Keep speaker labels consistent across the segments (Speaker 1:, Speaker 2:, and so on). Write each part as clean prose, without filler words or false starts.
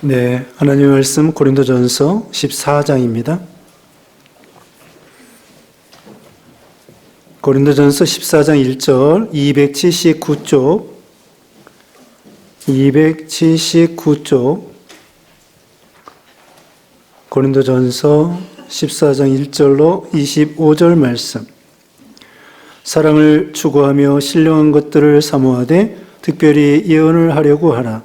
Speaker 1: 네, 하나님의 말씀 고린도전서 14장입니다. 고린도전서 14장 1절 279쪽 고린도전서 14장 1절로 25절 말씀. 사랑을 추구하며 신령한 것들을 사모하되 특별히 예언을 하려고 하라.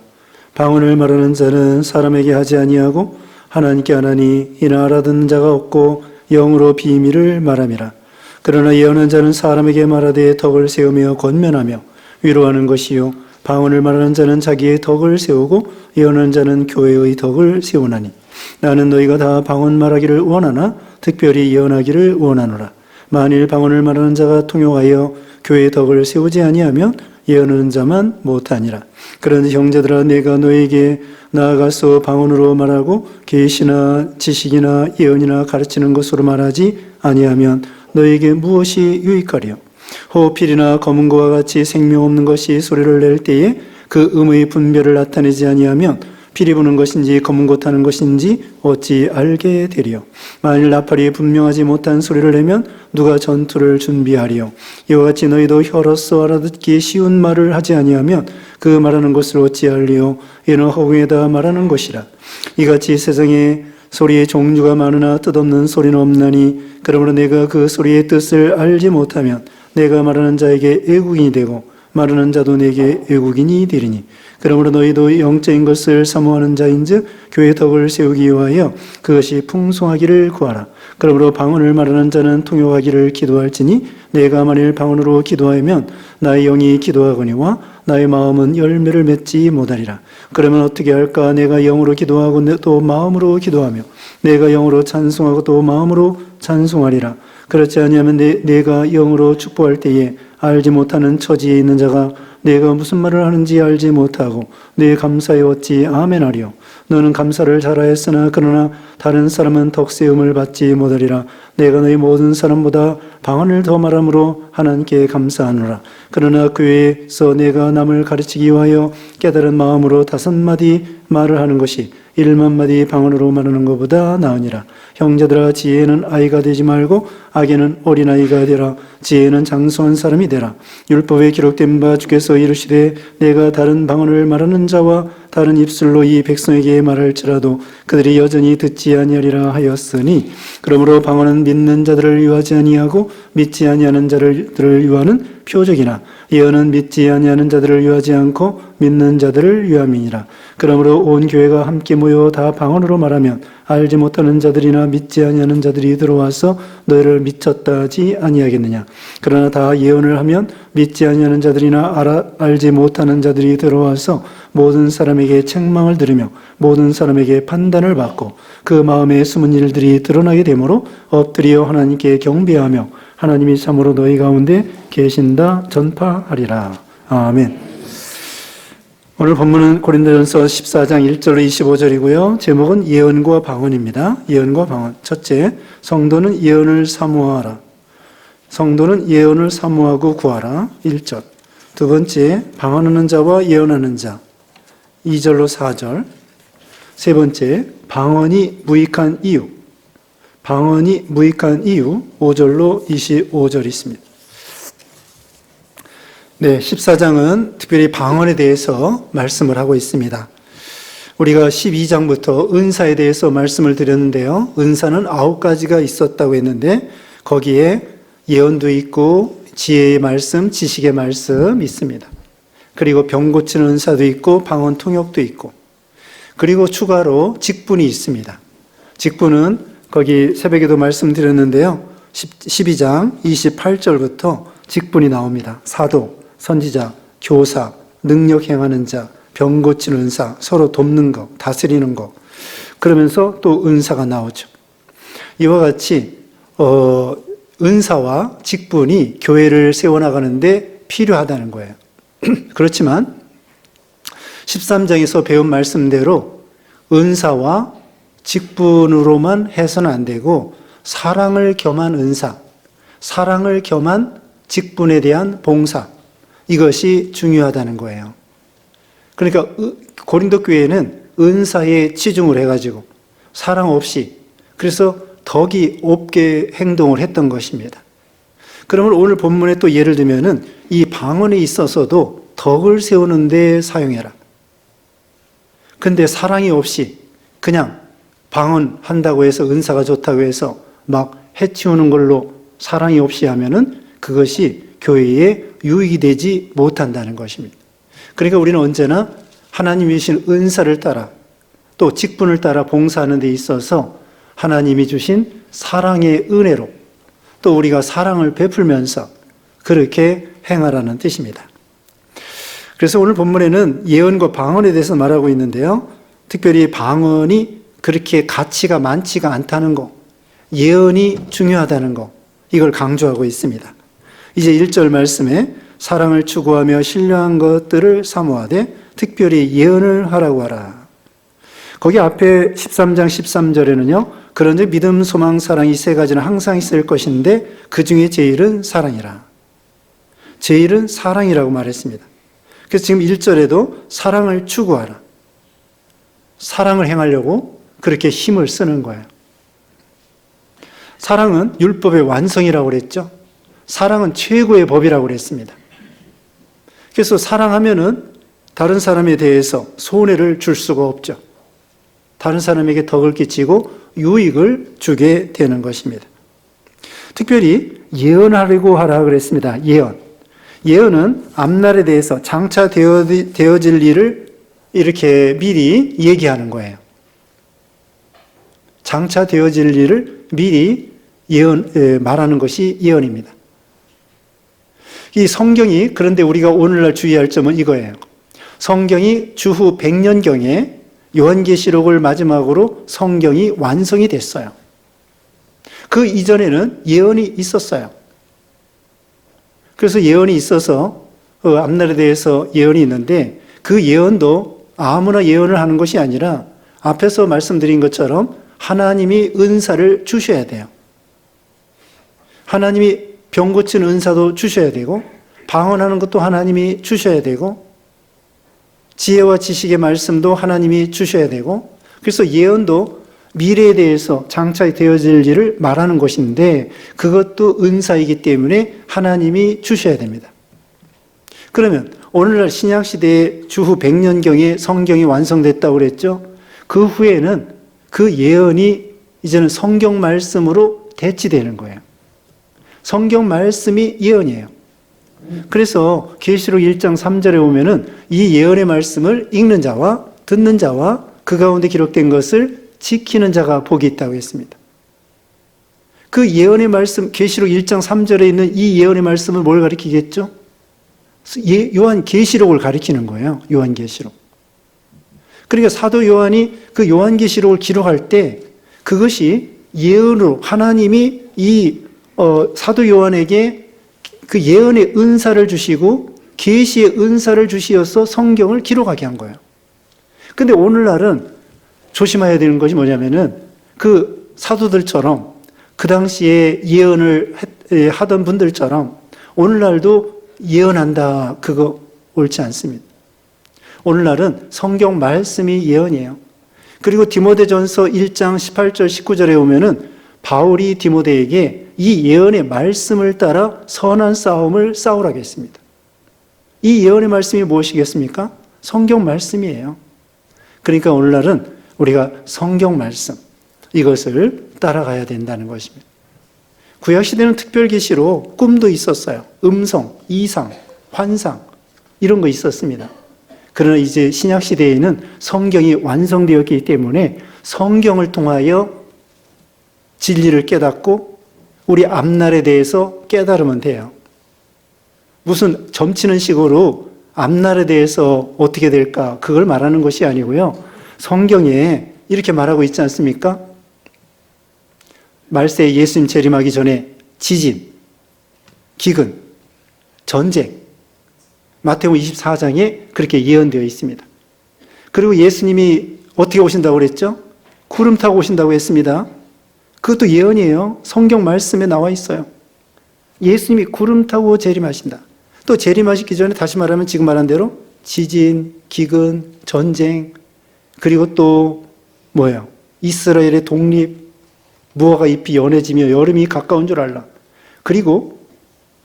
Speaker 1: 방언을 말하는 자는 사람에게 하지 아니하고 하나님께 하나니 이나 알아듣는 자가 없고 영으로 비밀을 말함이라. 그러나 예언하는 자는 사람에게 말하되 덕을 세우며 권면하며 위로하는 것이요 방언을 말하는 자는 자기의 덕을 세우고 예언하는 자는 교회의 덕을 세우나니 나는 너희가 다 방언 말하기를 원하나 특별히 예언하기를 원하노라. 만일 방언을 말하는 자가 통용하여 교회의 덕을 세우지 아니하면 예언하는 자만 못하니라. 그런데 형제들아, 내가 너에게 나아가서 방언으로 말하고 계시나 지식이나 예언이나 가르치는 것으로 말하지 아니하면 너에게 무엇이 유익하리요? 호흡필이나 검은 거와 같이 생명 없는 것이 소리를 낼 때에 그 음의 분별을 나타내지 아니하면 피리 부는 것인지 검은 것 하는 것인지 어찌 알게 되리요? 만일 나팔이 분명하지 못한 소리를 내면 누가 전투를 준비하리요? 이와 같이 너희도 혀로서 알아듣기 쉬운 말을 하지 아니하면 그 말하는 것을 어찌 알리요? 이는 허공에다 말하는 것이라. 이같이 세상에 소리의 종류가 많으나 뜻없는 소리는 없나니 그러므로 내가 그 소리의 뜻을 알지 못하면 내가 말하는 자에게 애국인이 되고 말하는 자도 내게 애국인이 되리니 그러므로 너희도 영적인 것을 사모하는 자인즉 교회 덕을 세우기 위하여 그것이 풍성하기를 구하라. 그러므로 방언을 말하는 자는 통역하기를 기도할지니 내가 만일 방언으로 기도하면 나의 영이 기도하거니와 나의 마음은 열매를 맺지 못하리라. 그러면 어떻게 할까? 내가 영으로 기도하고 또 마음으로 기도하며 내가 영으로 찬송하고 또 마음으로 찬송하리라. 그렇지 아니하면 내가 영으로 축복할 때에 알지 못하는 처지에 있는 자가 내가 무슨 말을 하는지 알지 못하고 내 감사에 어찌 아멘하리요? 너는 감사를 잘하였으나 그러나 다른 사람은 덕세움을 받지 못하리라. 내가 너희 모든 사람보다 방언을 더 말함으로 하나님께 감사하노라. 그러나 교회에서 내가 남을 가르치기 위하여 깨달은 마음으로 5마디 말을 하는 것이 1만마디 방언으로 말하는 것보다 나으니라. 형제들아, 지혜는 아이가 되지 말고 악에는 어린아이가 되라. 지혜는 장성한 사람이 되라. 율법에 기록된 바 주께서 이르시되 내가 다른 방언을 말하는 자와 다른 입술로 이 백성에게 말할지라도 그들이 여전히 듣지 아니하리라 하였으니 그러므로 방언은 믿는 자들을 유하지 아니하고 믿지 아니하는 자들을 유하는 표적이나 예언은 믿지 아니하는 자들을 유하지 않고 믿는 자들을 유함이니라. 그러므로 온 교회가 함께 모여 다 방언으로 말하면 알지 못하는 자들이나 믿지 아니하는 자들이 들어와서 너희를 미쳤다 하지 아니하겠느냐. 그러나 다 예언을 하면 믿지 아니하는 자들이나 알지 못하는 자들이 들어와서 모든 사람에게 책망을 들으며 모든 사람에게 판단을 받고 그 마음에 숨은 일들이 드러나게 되므로 엎드려 하나님께 경배하며 하나님이 참으로 너희 가운데 계신다 전파하리라. 아멘. 오늘 본문은 고린도전서 14장 1절로 25절이고요. 제목은 예언과 방언입니다. 예언과 방언. 첫째, 성도는 예언을 사모하라. 성도는 예언을 사모하고 구하라. 1절. 두 번째, 방언하는 자와 예언하는 자. 2절로 4절. 세 번째, 방언이 무익한 이유. 방언이 무익한 이유. 5절로 25절이 있습니다. 네, 14장은 특별히 방언에 대해서 말씀을 하고 있습니다. 우리가 12장부터 은사에 대해서 말씀을 드렸는데요. 은사는 9가지가 있었다고 했는데 거기에 예언도 있고 지혜의 말씀, 지식의 말씀 있습니다. 그리고 병 고치는 은사도 있고 방언 통역도 있고 그리고 추가로 직분이 있습니다. 직분은 거기 새벽에도 말씀드렸는데요. 12장 28절부터 직분이 나옵니다. 사도, 선지자, 교사, 능력 행하는 자, 병 고치는 은사, 서로 돕는 것, 다스리는 것 그러면서 또 은사가 나오죠. 이와 같이 은사와 직분이 교회를 세워나가는데 필요하다는 거예요. 그렇지만 13장에서 배운 말씀대로 은사와 직분으로만 해서는 안 되고 사랑을 겸한 은사, 사랑을 겸한 직분에 대한 봉사 이것이 중요하다는 거예요. 그러니까 고린도 교회는 은사에 치중을 해가지고 사랑 없이 그래서 덕이 없게 행동을 했던 것입니다. 그러면 오늘 본문에 또 예를 들면은 이 방언에 있어서도 덕을 세우는 데 사용해라. 근데 사랑이 없이 그냥 방언한다고 해서 은사가 좋다고 해서 막 해치우는 걸로 사랑이 없이 하면은 그것이 교회에 유익이 되지 못한다는 것입니다. 그러니까 우리는 언제나 하나님이 주신 은사를 따라 또 직분을 따라 봉사하는 데 있어서 하나님이 주신 사랑의 은혜로 또 우리가 사랑을 베풀면서 그렇게 행하라는 뜻입니다. 그래서 오늘 본문에는 예언과 방언에 대해서 말하고 있는데요. 특별히 방언이 그렇게 가치가 많지가 않다는 거, 예언이 중요하다는 거, 이걸 강조하고 있습니다. 이제 1절 말씀에 사랑을 추구하며 신령한 것들을 사모하되 특별히 예언을 하라고 하라. 거기 앞에 13장 13절에는요. 그런즉 믿음, 소망, 사랑 이 세 가지는 항상 있을 것인데 그 중에 제일은 사랑이라. 제일은 사랑이라고 말했습니다. 그래서 지금 1절에도 사랑을 추구하라. 사랑을 행하려고 그렇게 힘을 쓰는 거예요. 사랑은 율법의 완성이라고 그랬죠. 사랑은 최고의 법이라고 그랬습니다. 그래서 사랑하면은 다른 사람에 대해서 손해를 줄 수가 없죠. 다른 사람에게 덕을 끼치고 유익을 주게 되는 것입니다. 특별히 예언하려고 하라 그랬습니다. 예언. 예언은 앞날에 대해서 장차 되어질 일을 이렇게 미리 얘기하는 거예요. 장차 되어질 일을 미리 말하는 것이 예언입니다. 이 성경이 그런데 우리가 오늘날 주의할 점은 이거예요. 성경이 주후 100년경에 요한계시록을 마지막으로 성경이 완성이 됐어요. 그 이전에는 예언이 있었어요. 그래서 예언이 있어서 앞날에 대해서 예언이 있는데 그 예언도 아무나 예언을 하는 것이 아니라 앞에서 말씀드린 것처럼 하나님이 은사를 주셔야 돼요. 하나님이 병 고치는 은사도 주셔야 되고 방언하는 것도 하나님이 주셔야 되고 지혜와 지식의 말씀도 하나님이 주셔야 되고 그래서 예언도 미래에 대해서 장차 되어질 일을 말하는 것인데 그것도 은사이기 때문에 하나님이 주셔야 됩니다. 그러면 오늘날 신약시대의 주후 100년경에 성경이 완성됐다고 그랬죠. 그 후에는 그 예언이 이제는 성경 말씀으로 대치되는 거예요. 성경 말씀이 예언이에요. 그래서 계시록 1장 3절에 보면은 이 예언의 말씀을 읽는 자와 듣는 자와 그 가운데 기록된 것을 지키는 자가 복이 있다고 했습니다. 그 예언의 말씀, 계시록 1장 3절에 있는 이 예언의 말씀은 뭘 가리키겠죠? 요한계시록을 가리키는 거예요. 요한계시록. 그러니까 사도 요한이 그 요한계시록을 기록할 때 그것이 예언으로 하나님이 이 사도 요한에게 그 예언의 은사를 주시고 계시의 은사를 주시어서 성경을 기록하게 한 거예요. 근데 오늘날은 조심해야 되는 것이 뭐냐면은 그 사도들처럼 그 당시에 예언을 하던 분들처럼 오늘날도 예언한다 그거 옳지 않습니다. 오늘날은 성경 말씀이 예언이에요. 그리고 디모데전서 1장 18절 19절에 보면은 바울이 디모데에게 이 예언의 말씀을 따라 선한 싸움을 싸우라고 했습니다. 이 예언의 말씀이 무엇이겠습니까? 성경 말씀이에요. 그러니까 오늘날은 우리가 성경 말씀 이것을 따라가야 된다는 것입니다. 구약시대는 특별계시로 꿈도 있었어요. 음성, 이상, 환상 이런 거 있었습니다. 그러나 이제 신약시대에는 성경이 완성되었기 때문에 성경을 통하여 진리를 깨닫고 우리 앞날에 대해서 깨달으면 돼요. 무슨 점치는 식으로 앞날에 대해서 어떻게 될까 그걸 말하는 것이 아니고요. 성경에 이렇게 말하고 있지 않습니까? 말세에 예수님 재림하기 전에 지진, 기근, 전쟁 마태복음 24장에 그렇게 예언되어 있습니다. 그리고 예수님이 어떻게 오신다고 그랬죠? 구름 타고 오신다고 했습니다. 그것도 예언이에요. 성경 말씀에 나와 있어요. 예수님이 구름 타고 재림하신다. 또 재림하시기 전에 다시 말하면 지금 말한 대로 지진, 기근, 전쟁 그리고 또 뭐예요? 이스라엘의 독립, 무화과 잎이 연해지며 여름이 가까운 줄 알라. 그리고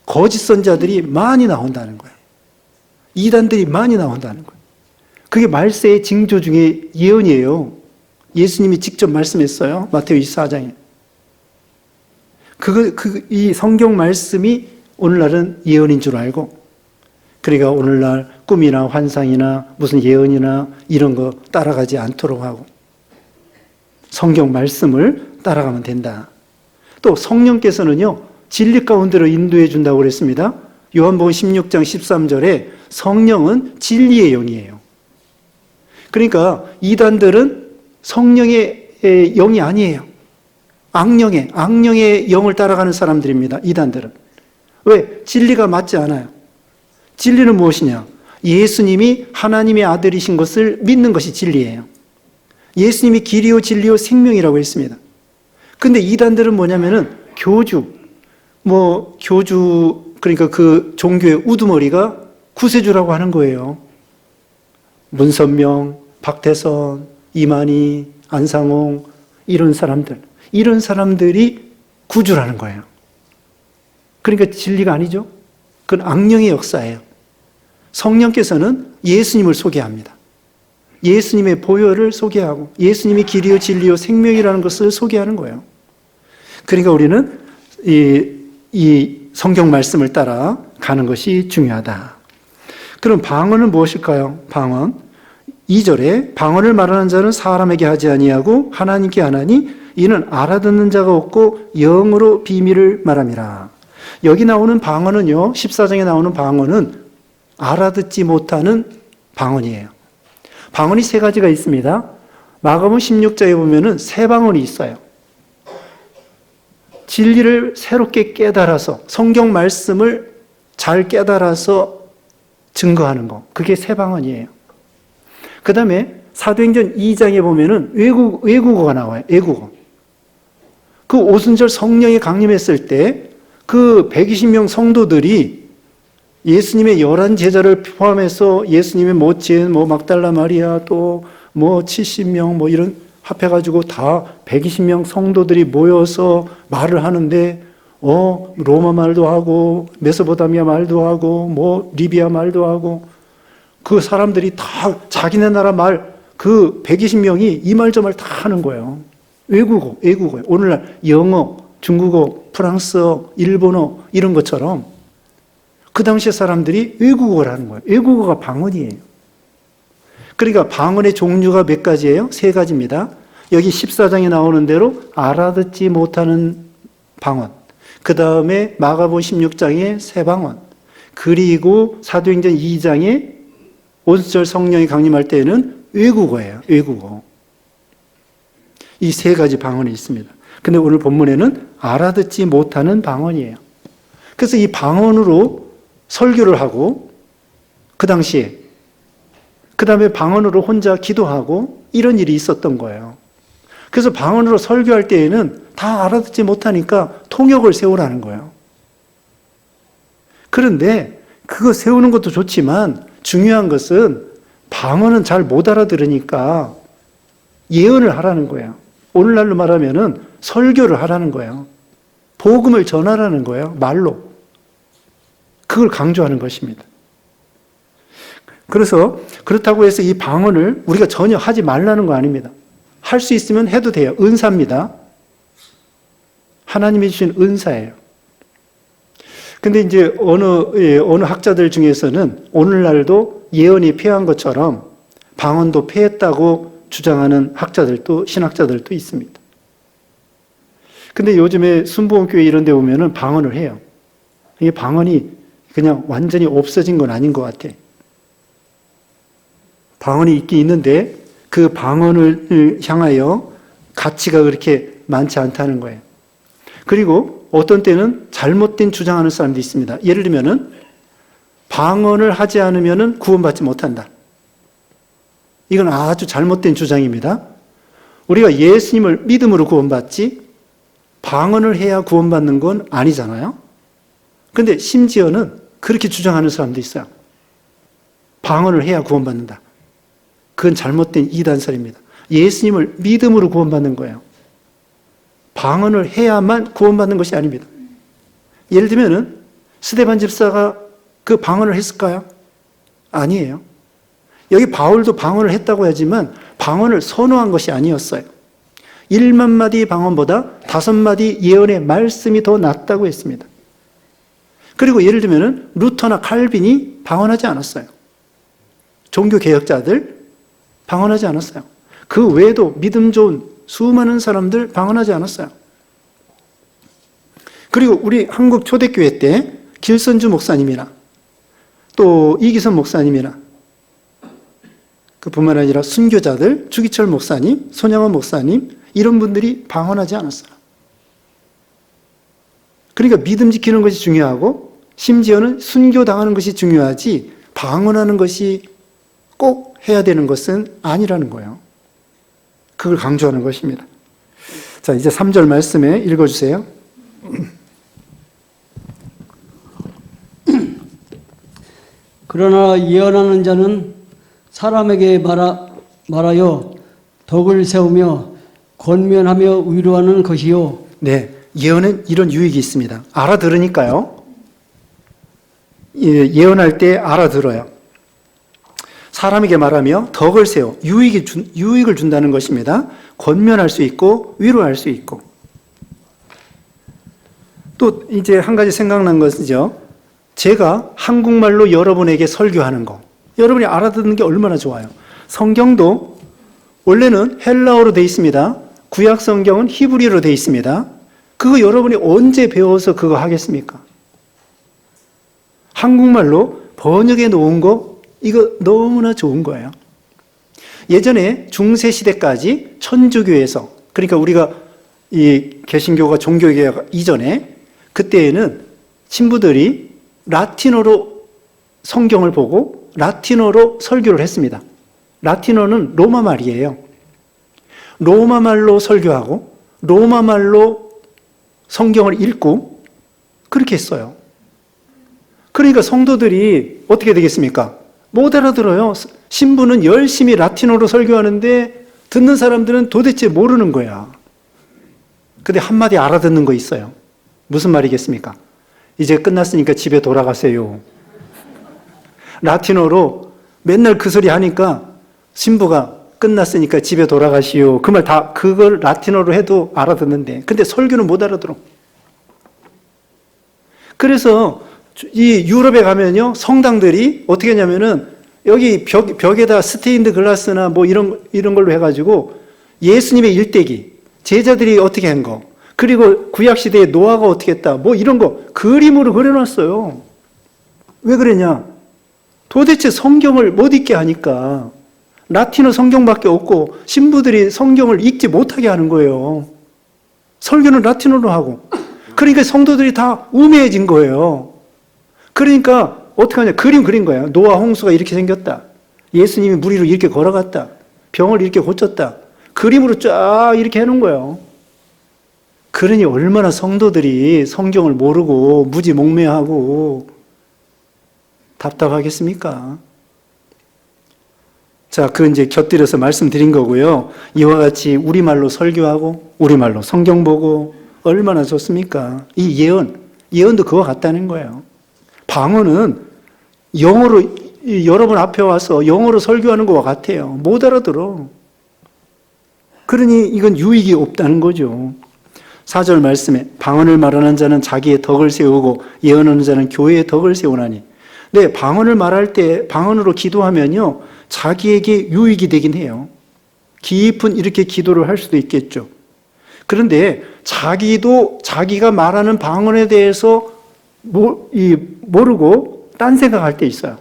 Speaker 1: 거짓 선자들이 많이 나온다는 거예요. 이단들이 많이 나온다는 거예요. 그게 말세의 징조 중에 예언이에요. 예수님이 직접 말씀했어요. 마태오 24장에. 이 성경 말씀이 오늘날은 예언인 줄 알고, 그러니까 오늘날 꿈이나 환상이나 무슨 예언이나 이런 거 따라가지 않도록 하고, 성경 말씀을 따라가면 된다. 또 성령께서는요, 진리 가운데로 인도해 준다고 그랬습니다. 요한복음 16장 13절에 성령은 진리의 영이에요. 그러니까 이단들은 성령의 영이 아니에요. 악령의 영을 따라가는 사람들입니다. 이단들은. 왜? 진리가 맞지 않아요. 진리는 무엇이냐? 예수님이 하나님의 아들이신 것을 믿는 것이 진리예요. 예수님이 길이요 진리요 생명이라고 했습니다. 근데 이단들은 뭐냐면은 교주, 그러니까 그 종교의 우두머리가 구세주라고 하는 거예요. 문선명, 박태선, 이만희, 안상홍, 이런 사람들이 구주라는 거예요. 그러니까 진리가 아니죠. 그건 악령의 역사예요. 성령께서는 예수님을 소개합니다. 예수님의 보혈을 소개하고 예수님이 길이요 진리요 생명이라는 것을 소개하는 거예요. 그러니까 우리는 이 성경 말씀을 따라 가는 것이 중요하다. 그럼 방언은 무엇일까요? 방언. 2절에 방언을 말하는 자는 사람에게 하지 아니하고 하나님께 하나니 이는 알아듣는 자가 없고 영으로 비밀을 말함이라. 여기 나오는 방언은요, 14장에 나오는 방언은 알아듣지 못하는 방언이에요. 방언이 세 가지가 있습니다. 마가복음 16장에 보면은 세 방언이 있어요. 진리를 새롭게 깨달아서 성경 말씀을 잘 깨달아서 증거하는 거. 그게 세 방언이에요. 그 다음에 사도행전 2장에 보면은 외국어가 나와요. 외국어. 그 오순절 성령이 강림했을 때 그 120명 성도들이 예수님의 11제자를 포함해서 예수님의 모친, 막달라 마리아, 또 70명, 이런 합해가지고 다 120명 성도들이 모여서 말을 하는데, 로마 말도 하고, 메소포타미아 말도 하고, 리비아 말도 하고, 그 사람들이 다 자기네 나라 말, 그 120명이 이 말 저 말 다 하는 거예요. 외국어예요. 오늘날 영어, 중국어, 프랑스어, 일본어, 이런 것처럼 그 당시에 사람들이 외국어를 하는 거예요. 외국어가 방언이에요. 그러니까 방언의 종류가 몇 가지예요? 세 가지입니다. 여기 14장에 나오는 대로 알아듣지 못하는 방언, 그 다음에 마가복음 16장에 새 방언, 그리고 사도행전 2장에 오순절 성령이 강림할 때에는 외국어예요. 외국어. 이 세 가지 방언이 있습니다. 근데 오늘 본문에는 알아듣지 못하는 방언이에요. 그래서 이 방언으로 설교를 하고, 그 당시에, 그 다음에 방언으로 혼자 기도하고, 이런 일이 있었던 거예요. 그래서 방언으로 설교할 때에는 다 알아듣지 못하니까 통역을 세우라는 거예요. 그런데 그거 세우는 것도 좋지만 중요한 것은 방언은 잘 못 알아들으니까 예언을 하라는 거예요. 오늘날로 말하면은 설교를 하라는 거예요. 복음을 전하라는 거예요. 말로. 그걸 강조하는 것입니다. 그래서 그렇다고 해서 이 방언을 우리가 전혀 하지 말라는 거 아닙니다. 할 수 있으면 해도 돼요. 은사입니다. 하나님이 주신 은사예요. 근데 이제 어느 학자들 중에서는 오늘날도 예언이 폐한 것처럼 방언도 폐했다고 주장하는 학자들도, 신학자들도 있습니다. 근데 요즘에 순복음교회 이런 데 보면은 방언을 해요. 이게 방언이 그냥 완전히 없어진 건 아닌 것 같아. 방언이 있긴 있는데 그 방언을 향하여 가치가 그렇게 많지 않다는 거예요. 그리고 어떤 때는 잘못된 주장하는 사람도 있습니다. 예를 들면은 방언을 하지 않으면은 구원받지 못한다. 이건 아주 잘못된 주장입니다. 우리가 예수님을 믿음으로 구원받지 방언을 해야 구원받는 건 아니잖아요. 근데 심지어는 그렇게 주장하는 사람도 있어요. 방언을 해야 구원받는다. 그건 잘못된 이단설입니다. 예수님을 믿음으로 구원받는 거예요. 방언을 해야만 구원받는 것이 아닙니다. 예를 들면은 스데반 집사가 그 방언을 했을까요? 아니에요. 여기 바울도 방언을 했다고 하지만 방언을 선호한 것이 아니었어요. 1만 마디 방언보다 5마디 예언의 말씀이 더 낫다고 했습니다. 그리고 예를 들면은 루터나 칼빈이 방언하지 않았어요. 종교개혁자들 방언하지 않았어요. 그 외에도 믿음 좋은 수많은 사람들 방언하지 않았어요. 그리고 우리 한국 초대교회 때 길선주 목사님이나 또 이기선 목사님이나 그뿐만 아니라 순교자들, 주기철 목사님, 손양원 목사님 이런 분들이 방언하지 않았어요. 그러니까 믿음 지키는 것이 중요하고 심지어는 순교당하는 것이 중요하지 방언하는 것이 꼭 해야 되는 것은 아니라는 거예요. 그걸 강조하는 것입니다. 자, 이제 3절 말씀에 읽어주세요.
Speaker 2: 그러나 예언하는 자는 사람에게 말하여 덕을 세우며 권면하며 위로하는 것이요.
Speaker 1: 네, 예언은 이런 유익이 있습니다. 알아들으니까요. 예언할 때 알아들어요. 사람에게 말하며 덕을 세워 유익을 준다는 것입니다. 권면할 수 있고 위로할 수 있고. 또 이제 한 가지 생각난 것이죠. 제가 한국말로 여러분에게 설교하는 거. 여러분이 알아듣는 게 얼마나 좋아요. 성경도 원래는 헬라어로 되어 있습니다. 구약 성경은 히브리어로 되어 있습니다. 그거 여러분이 언제 배워서 그거 하겠습니까? 한국말로 번역해 놓은 거 이거 너무나 좋은 거예요. 예전에 중세시대까지 천주교에서 그러니까 우리가 이 개신교가 종교개혁 이전에 그때에는 신부들이 라틴어로 성경을 보고 라틴어로 설교를 했습니다. 라틴어는 로마 말이에요. 로마 말로 설교하고 로마 말로 성경을 읽고 그렇게 했어요. 그러니까 성도들이 어떻게 되겠습니까? 못 알아들어요. 신부는 열심히 라틴어로 설교하는데 듣는 사람들은 도대체 모르는 거야. 근데 한마디 알아듣는 거 있어요. 무슨 말이겠습니까? 이제 끝났으니까 집에 돌아가세요. 라틴어로 맨날 그 소리 하니까 신부가 끝났으니까 집에 돌아가시오. 그 말 다 그걸 라틴어로 해도 알아듣는데 근데 설교는 못 알아들어. 그래서 이 유럽에 가면요 성당들이 어떻게 하냐면은 여기 벽에다 스테인드 글라스나 뭐 이런 걸로 해가지고 예수님의 일대기 제자들이 어떻게 한 거 그리고 구약 시대에 노아가 어떻게 했다 뭐 이런 거 그림으로 그려놨어요. 왜 그러냐? 도대체 성경을 못 읽게 하니까 라틴어 성경밖에 없고 신부들이 성경을 읽지 못하게 하는 거예요. 설교는 라틴어로 하고 그러니까 성도들이 다 우매해진 거예요. 그러니까 어떻게 하냐? 그림 그린 거예요. 노아 홍수가 이렇게 생겼다. 예수님이 물 위로 이렇게 걸어갔다. 병을 이렇게 고쳤다. 그림으로 쫙 이렇게 해놓은 거예요. 그러니 얼마나 성도들이 성경을 모르고 무지몽매하고 답답하겠습니까? 자, 그 이제 곁들여서 말씀드린 거고요. 이와 같이 우리말로 설교하고 우리말로 성경 보고 얼마나 좋습니까? 이 예언도 그거 같다는 거예요. 방언은 영어로 여러분 앞에 와서 영어로 설교하는 것과 같아요. 못 알아들어. 그러니 이건 유익이 없다는 거죠. 4절 말씀에 방언을 말하는 자는 자기의 덕을 세우고 예언하는 자는 교회의 덕을 세우나니. 네, 방언을 말할 때 방언으로 기도하면요 자기에게 유익이 되긴 해요. 깊은 이렇게 기도를 할 수도 있겠죠. 그런데 자기가 말하는 방언에 대해서 모르고 딴 생각할 때 있어요.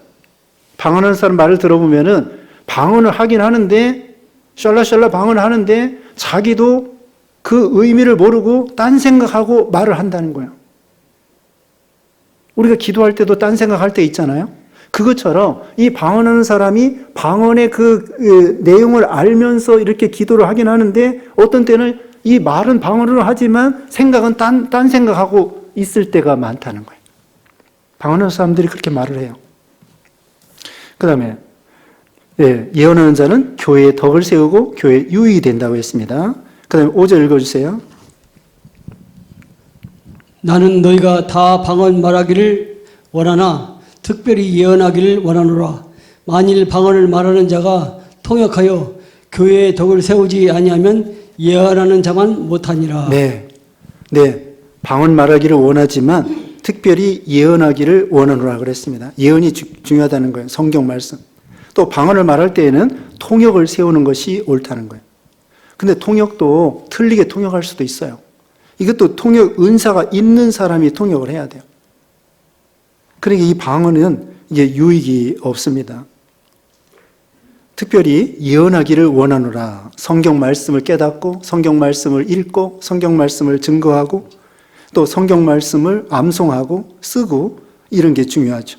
Speaker 1: 방언하는 사람 말을 들어보면은 방언을 하긴 하는데 샬라샬라 방언을 하는데 자기도 그 의미를 모르고 딴 생각하고 말을 한다는 거예요. 우리가 기도할 때도 딴 생각할 때 있잖아요. 그것처럼 이 방언하는 사람이 방언의 그 내용을 알면서 이렇게 기도를 하긴 하는데 어떤 때는 이 말은 방언으로 하지만 생각은 딴 생각하고 있을 때가 많다는 거예요. 방언하는 사람들이 그렇게 말을 해요. 그 다음에 예, 예언하는 자는 교회의 덕을 세우고 교회에 유익이 된다고 했습니다. 그 다음에 5절 읽어주세요.
Speaker 2: 나는 너희가 다 방언 말하기를 원하나 특별히 예언하기를 원하노라. 만일 방언을 말하는 자가 통역하여 교회의 덕을 세우지 아니하면 예언하는 자만 못하니라.
Speaker 1: 네, 방언 말하기를 원하지만 특별히 예언하기를 원하노라 그랬습니다. 예언이 중요하다는 거예요. 성경 말씀. 또 방언을 말할 때에는 통역을 세우는 것이 옳다는 거예요. 근데 통역도 틀리게 통역할 수도 있어요. 이것도 통역 은사가 있는 사람이 통역을 해야 돼요. 그러니까 이 방언은 이제 유익이 없습니다. 특별히 예언하기를 원하노라. 성경 말씀을 깨닫고 성경 말씀을 읽고 성경 말씀을 증거하고 또 성경 말씀을 암송하고 쓰고 이런 게 중요하죠.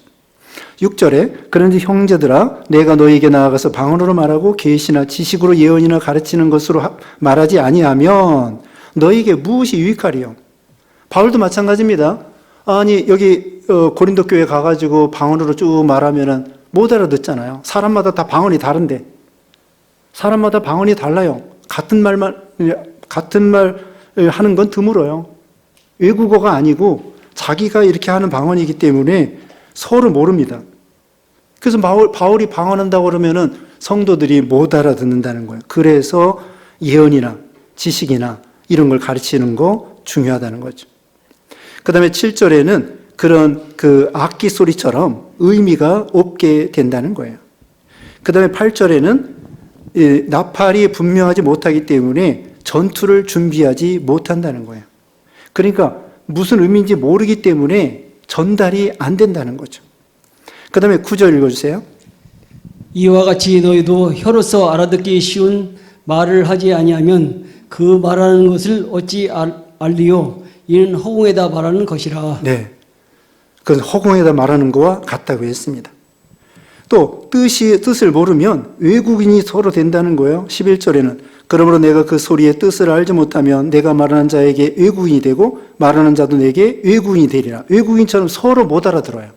Speaker 1: 6절에 그런지 형제들아 내가 너희에게 나아가서 방언으로 말하고 계시나 지식으로 예언이나 가르치는 것으로 말하지 아니하면 너희에게 무엇이 유익하리요? 바울도 마찬가지입니다. 아니 여기 고린도 교회 가가지고 방언으로 쭉 말하면은 못 알아듣잖아요. 사람마다 다 방언이 다른데 사람마다 방언이 달라요. 같은 말 하는 건 드물어요. 외국어가 아니고 자기가 이렇게 하는 방언이기 때문에 서로 모릅니다. 그래서 바울이 방언한다고 그러면은 성도들이 못 알아듣는다는 거예요. 그래서 예언이나 지식이나 이런 걸 가르치는 거 중요하다는 거죠. 그 다음에 7절에는 그런 그 악기 소리처럼 의미가 없게 된다는 거예요. 그 다음에 8절에는 나팔이 분명하지 못하기 때문에 전투를 준비하지 못한다는 거예요. 그러니까 무슨 의미인지 모르기 때문에 전달이 안 된다는 거죠. 그 다음에 9절 읽어주세요.
Speaker 2: 이와 같이 너희도 혀로서 알아듣기 쉬운 말을 하지 아니하면 그 말하는 것을 어찌 알리요? 이는 허공에다 말하는 것이라.
Speaker 1: 네. 그 허공에다 말하는 거와 같다고 했습니다. 또 뜻을 모르면 외국인이 서로 된다는 거예요. 11절에는 그러므로 내가 그 소리의 뜻을 알지 못하면 내가 말하는 자에게 외국인이 되고 말하는 자도 내게 외국인이 되리라. 외국인처럼 서로 못 알아들어요.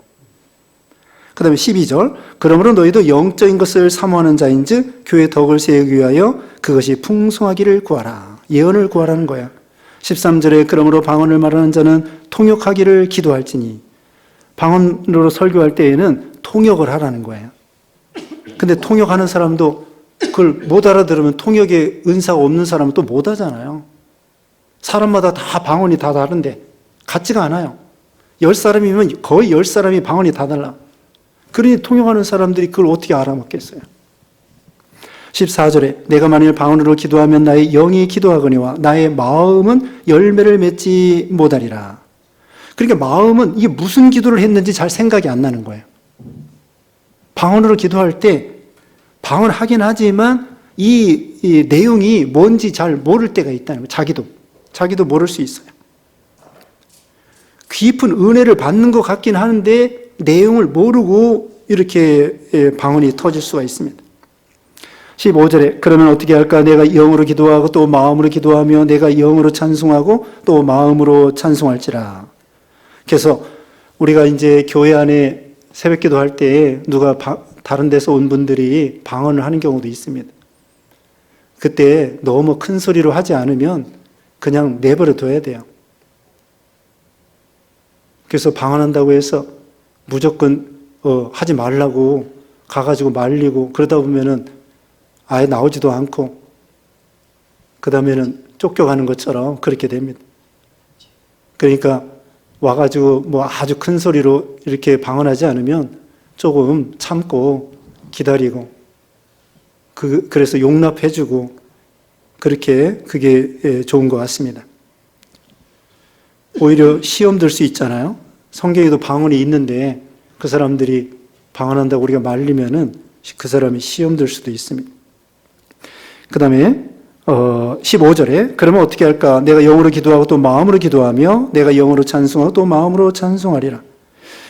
Speaker 1: 그 다음에 12절 그러므로 너희도 영적인 것을 사모하는 자인즉 교회의 덕을 세우기 위하여 그것이 풍성하기를 구하라. 예언을 구하라는 거야. 13절에 그러므로 방언을 말하는 자는 통역하기를 기도할지니 방언으로 설교할 때에는 통역을 하라는 거예요. 근데 통역하는 사람도 그걸 못 알아들으면 통역에 은사가 없는 사람은 또 못 하잖아요. 사람마다 다 방언이 다 다른데 같지가 않아요. 10사람이면 거의 10사람이 방언이 다 달라. 그러니 통역하는 사람들이 그걸 어떻게 알아먹겠어요? 14절에 내가 만일 방언으로 기도하면 나의 영이 기도하거니와 나의 마음은 열매를 맺지 못하리라. 그러니까 마음은 이게 무슨 기도를 했는지 잘 생각이 안 나는 거예요. 방언으로 기도할 때 방언하긴 하지만 이 내용이 뭔지 잘 모를 때가 있다는 거예요. 자기도 모를 수 있어요. 깊은 은혜를 받는 것 같긴 하는데 내용을 모르고 이렇게 방언이 터질 수가 있습니다. 15절에 그러면 어떻게 할까? 내가 영으로 기도하고 또 마음으로 기도하며 내가 영으로 찬송하고 또 마음으로 찬송할지라. 그래서 우리가 이제 교회 안에 새벽 기도할 때 누가 다른 데서 온 분들이 방언을 하는 경우도 있습니다. 그때 너무 큰 소리로 하지 않으면 그냥 내버려 둬야 돼요. 그래서 방언한다고 해서 무조건 하지 말라고 가가지고 말리고 그러다 보면은 아예 나오지도 않고 그 다음에는 쫓겨가는 것처럼 그렇게 됩니다. 그러니까 와가지고 뭐 아주 큰 소리로 이렇게 방언하지 않으면 조금 참고 기다리고 그래서 용납해주고 그렇게 그게 좋은 것 같습니다. 오히려 시험 들 수 있잖아요. 성경에도 방언이 있는데 그 사람들이 방언한다고 우리가 말리면은 그 사람이 시험 들 수도 있습니다. 그 다음에 15절에 그러면 어떻게 할까? 내가 영으로 기도하고 또 마음으로 기도하며 내가 영으로 찬송하고 또 마음으로 찬송하리라.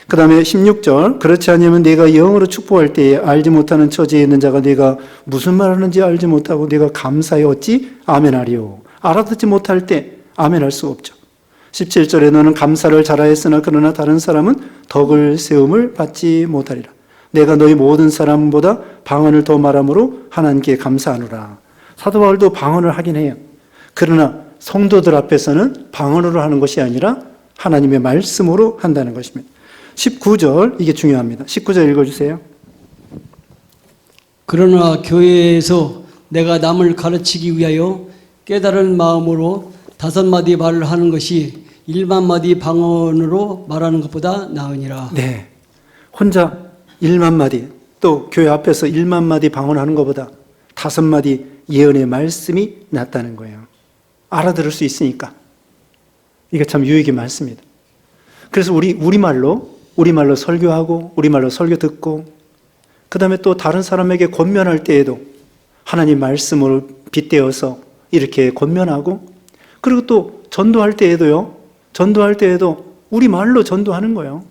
Speaker 1: 그 다음에 16절 그렇지 않으면 내가 영으로 축복할 때에 알지 못하는 처지에 있는 자가 내가 무슨 말하는지 알지 못하고 내가 감사히 어찌 아멘하리요. 알아듣지 못할 때 아멘할 수 없죠. 17절에 너는 감사를 잘하였으나 그러나 다른 사람은 덕을 세움을 받지 못하리라. 내가 너희 모든 사람보다 방언을 더 말함으로 하나님께 감사하노라. 사도 바울도 방언을 하긴 해요. 그러나 성도들 앞에서는 방언으로 하는 것이 아니라 하나님의 말씀으로 한다는 것입니다. 19절, 이게 중요합니다. 19절 읽어주세요.
Speaker 2: 그러나 교회에서 내가 남을 가르치기 위하여 깨달은 마음으로 5마디 말을 하는 것이 1만마디 방언으로 말하는 것보다 나으니라.
Speaker 1: 네. 혼자 1만마디, 또 교회 앞에서 1만마디 방언하는 것보다 5마디 예언의 말씀이 낫다는 거예요. 알아들을 수 있으니까. 이게 참 유익이 많습니다. 그래서 우리말로 설교하고, 우리말로 설교 듣고, 그 다음에 또 다른 사람에게 권면할 때에도 하나님 말씀을 빗대어서 이렇게 권면하고, 그리고 또 전도할 때에도 우리말로 전도하는 거예요.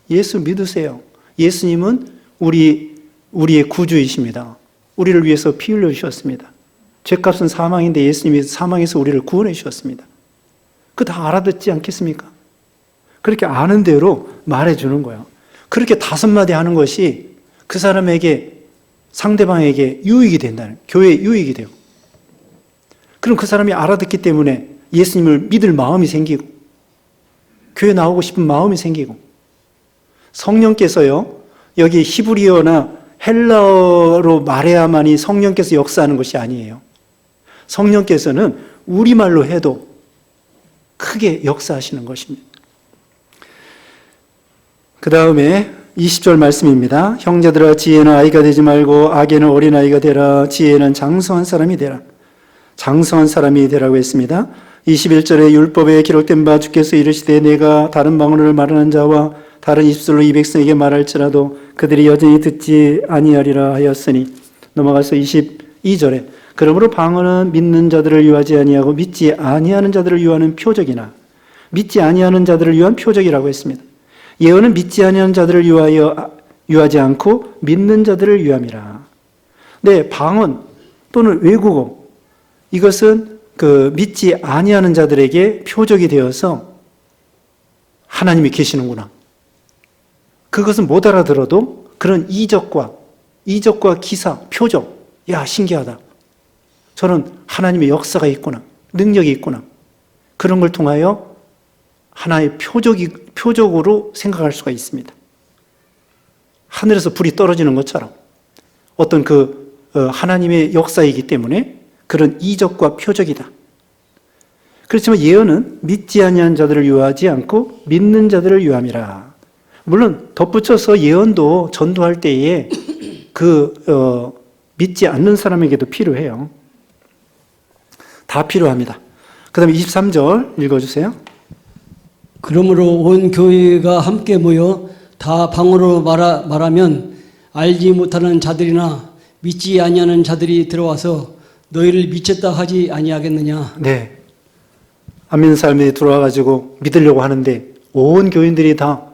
Speaker 1: 예수 믿으세요. 예수님은 우리의 구주이십니다. 우리를 위해서 피 흘려 주셨습니다. 죄값은 사망인데 예수님이 사망에서 우리를 구원해 주셨습니다. 그거 다 알아듣지 않겠습니까? 그렇게 아는 대로 말해주는 거예요. 그렇게 5마디 하는 것이 그 사람에게, 상대방에게 유익이 된다는, 교회에 유익이 돼요. 그럼 그 사람이 알아듣기 때문에 예수님을 믿을 마음이 생기고, 교회 나오고 싶은 마음이 생기고, 성령께서요, 여기 히브리어나 헬라어로 말해야만이 성령께서 역사하는 것이 아니에요. 성령께서는 우리말로 해도 크게 역사하시는 것입니다. 그 다음에 20절 말씀입니다. 형제들아, 지혜는 아이가 되지 말고 악에는 어린아이가 되라. 지혜는 장성한 사람이 되라. 장성한 사람이 되라고 했습니다. 21절에 율법에 기록된 바 주께서 이르시되 내가 다른 방언을 말하는 자와 다른 입술로 이 백성에게 말할지라도 그들이 여전히 듣지 아니하리라 하였으니, 넘어가서 22절에 그러므로 방언은 믿는 자들을 유하지 아니하고 믿지 아니하는 자들을 유하는 표적이나 믿지 아니하는 자들을 위한 표적이라고 했습니다. 예언은 믿지 아니하는 자들을 유하지 않고 믿는 자들을 유함이라. 네, 방언 또는 외국어, 이것은 믿지 아니하는 자들에게 표적이 되어서 하나님이 계시는구나. 그것은 못 알아들어도 그런 이적과 기사, 표적, 야, 신기하다. 저는 하나님의 역사가 있구나. 능력이 있구나. 그런 걸 통하여 하나의 표적으로 생각할 수가 있습니다. 하늘에서 불이 떨어지는 것처럼 어떤 하나님의 역사이기 때문에 그런 이적과 표적이다. 그렇지만 예언은 믿지 아니한 자들을 유하지 않고 믿는 자들을 유함이라. 물론 덧붙여서 예언도 전도할 때에 믿지 않는 사람에게도 필요해요. 다 필요합니다. 그 다음에 23절 읽어주세요.
Speaker 2: 그러므로 온 교회가 함께 모여 다 방언으로 말하면 알지 못하는 자들이나 믿지 아니하는 자들이 들어와서 너희를 미쳤다 하지 아니하겠느냐.
Speaker 1: 네. 안 믿는 사람들이 들어와가지고 믿으려고 하는데 온 교인들이 다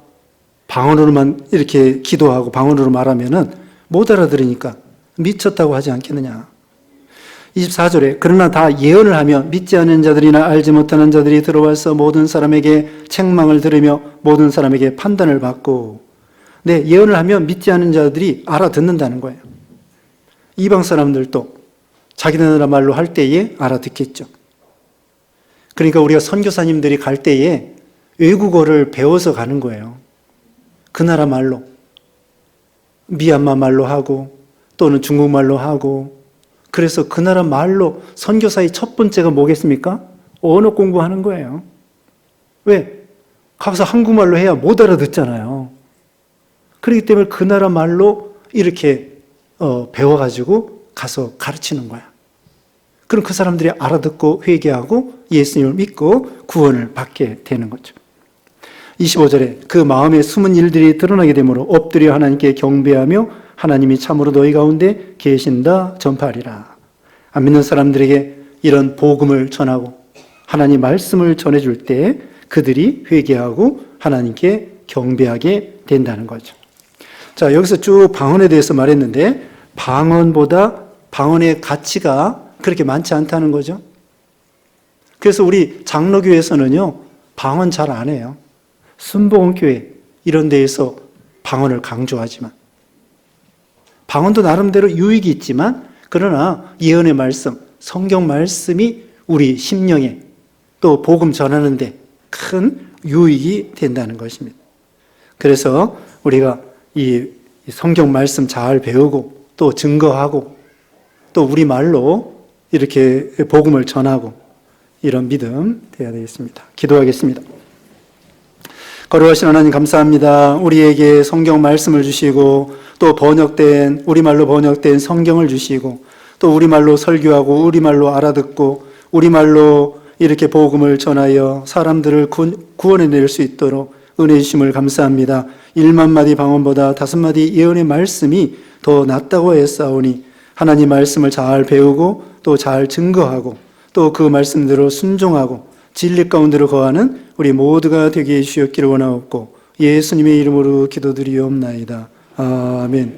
Speaker 1: 방언으로만 이렇게 기도하고 방언으로 말하면은 못 알아들으니까 미쳤다고 하지 않겠느냐. 24절에 그러나 다 예언을 하며 믿지 않는 자들이나 알지 못하는 자들이 들어와서 모든 사람에게 책망을 들으며 모든 사람에게 판단을 받고, 네, 예언을 하면 믿지 않는 자들이 알아듣는다는 거예요. 이방 사람들도 자기네 말로 할 때에 알아듣겠죠. 그러니까 우리가 선교사님들이 갈 때에 외국어를 배워서 가는 거예요. 그 나라 말로, 미얀마 말로 하고 또는 중국말로 하고. 그래서 그 나라 말로 선교사의 첫 번째가 뭐겠습니까? 언어 공부하는 거예요. 왜? 가서 한국말로 해야 못 알아듣잖아요. 그렇기 때문에 그 나라 말로 이렇게 배워가지고 가서 가르치는 거야. 그럼 그 사람들이 알아듣고 회개하고 예수님을 믿고 구원을 받게 되는 거죠. 25절에 그 마음에 숨은 일들이 드러나게 되므로 엎드려 하나님께 경배하며 하나님이 참으로 너희 가운데 계신다 전파하리라. 안 믿는 사람들에게 이런 복음을 전하고 하나님 말씀을 전해줄 때 그들이 회개하고 하나님께 경배하게 된다는 거죠. 자, 여기서 쭉 방언에 대해서 말했는데 방언보다 방언의 가치가 그렇게 많지 않다는 거죠. 그래서 우리 장로교에서는요 방언 잘 안 해요. 순복음교회 이런 데에서 방언을 강조하지만 방언도 나름대로 유익이 있지만 그러나 예언의 말씀, 성경 말씀이 우리 심령에 또 복음 전하는데 큰 유익이 된다는 것입니다. 그래서 우리가 이 성경 말씀 잘 배우고 또 증거하고 또 우리말로 이렇게 복음을 전하고 이런 믿음 되어야 되겠습니다. 기도하겠습니다. 거룩하신 하나님 감사합니다. 우리에게 성경 말씀을 주시고 또 번역된 우리말로 번역된 성경을 주시고 또 우리말로 설교하고 우리말로 알아듣고 우리말로 이렇게 복음을 전하여 사람들을 구원해낼 수 있도록 은혜 주심을 감사합니다. 1만 마디 방언보다 5마디 예언의 말씀이 더 낫다고 했사오니 하나님 말씀을 잘 배우고 또 잘 증거하고 또 그 말씀대로 순종하고 진리 가운데로 거하는 우리 모두가 되게 해주시옵기를 원하옵고 예수님의 이름으로 기도드리옵나이다. 아멘.